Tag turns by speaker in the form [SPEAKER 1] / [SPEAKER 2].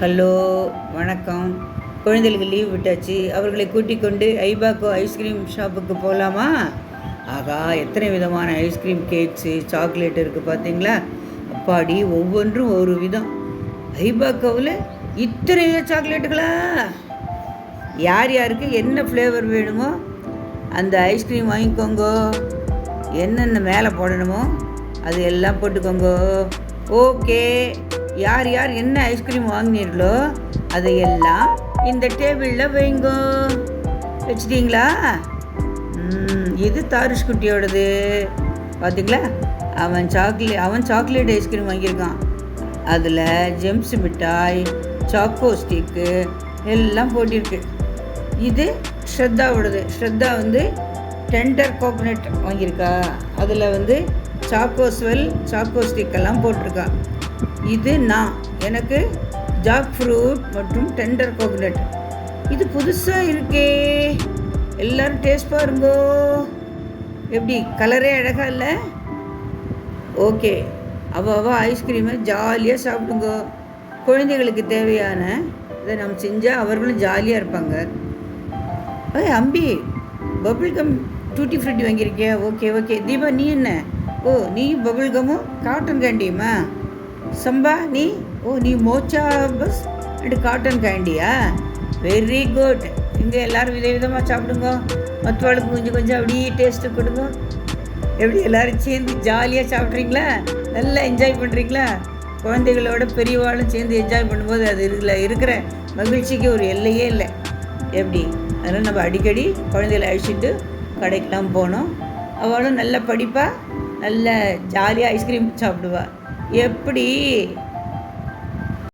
[SPEAKER 1] Hello, வணக்கம். குழந்தைகளுக்கு leave விட்டாச்சு. அவர்களை கூட்டிக் கொண்டு ஐபாக்கோ ஐஸ்கிரீம் ஷாப்புக்கு போகலாமா? ஆகா, எத்தனை விதமான ஐஸ்கிரீம், கேக்ஸு, சாக்லேட் இருக்குது பார்த்தீங்களா? அப்பாடி, ஒவ்வொன்றும் ஒரு விதம். ஐபாக்கோவில் இத்தனைய சாக்லேட்டுகளா? யார் யாருக்கு என்ன ஃப்ளேவர் வேணுமோ அந்த ஐஸ்கிரீம் வாங்கிக்கோங்கோ. என்னென்ன மேலே போடணுமோ அது எல்லாம் போட்டுக்கோங்கோ. ஓகே, யார் யார் என்ன ஐஸ்கிரீம் வாங்கினீர்களோ அதையெல்லாம் இந்த டேபிளில் வைங்கோ. வச்சிட்டிங்களா? இது தாருஷ் குட்டியோடது. பார்த்தீங்களா? அவன் சாக்லேட் ஐஸ்கிரீம் வாங்கியிருக்கான். அதில் ஜெம்ஸ் மிட்டாய், சாக்கோ ஸ்டிக்கு எல்லாம் போட்டிருக்கு. இது ஸ்ரத்தாவோடது. ஸ்ரத்தா டெண்டர் கோகோனட் வாங்கியிருக்கா. அதில் சாக்கோ ஸ்டிக்கெல்லாம் போட்டிருக்கா. இது எனக்கு ஜாக் ஃப்ரூட் மற்றும் டெண்டர் கோகோனட். இது புதுசாக இருக்கே. எல்லோரும் டேஸ்ட் பாருங்கோ. எப்படி கலரே அழகாக இல்லை? ஓகே, அவ ஐஸ்கிரீமை ஜாலியாக சாப்பிடுங்கோ. குழந்தைகளுக்கு தேவையான இதை நம்ம செஞ்சால் அவர்களும் ஜாலியாக இருப்பாங்க. அம்பி, பபிள்கம் டூட்டி ஃப்ரூட்டி வாங்கியிருக்கியா? ஓகே. தீபா, நீ என்ன? நீயும் பபிள்கமும் காட்டன் கேண்டியுமா? சம்பா, நீ மோச்சா பஸ் அண்ட் காட்டன் கேண்டியா? Very good. இங்கே எல்லோரும் விதமாக சாப்பிடுங்க. மற்றவாளுக்கு கொஞ்சம் அப்படியே டேஸ்ட்டு கொடுங்க. எப்படி எல்லோரும் சேர்ந்து ஜாலியாக சாப்பிட்றீங்களா? நல்லா என்ஜாய் பண்ணுறீங்களா? குழந்தைகளோட பெரியவாளும் சேர்ந்து என்ஜாய் பண்ணும்போது அது இருக்கிற மகிழ்ச்சிக்கு ஒரு எல்லையே இல்லை. எப்படி? அதனால் நம்ம அடிக்கடி குழந்தைகளை அழிச்சிட்டு கடைக்கெல்லாம் போனோம். அவளும் நல்லா படிப்பா, நல்ல ஜாலியாக ஐஸ்கிரீம் சாப்பிடுவா. எப்படி?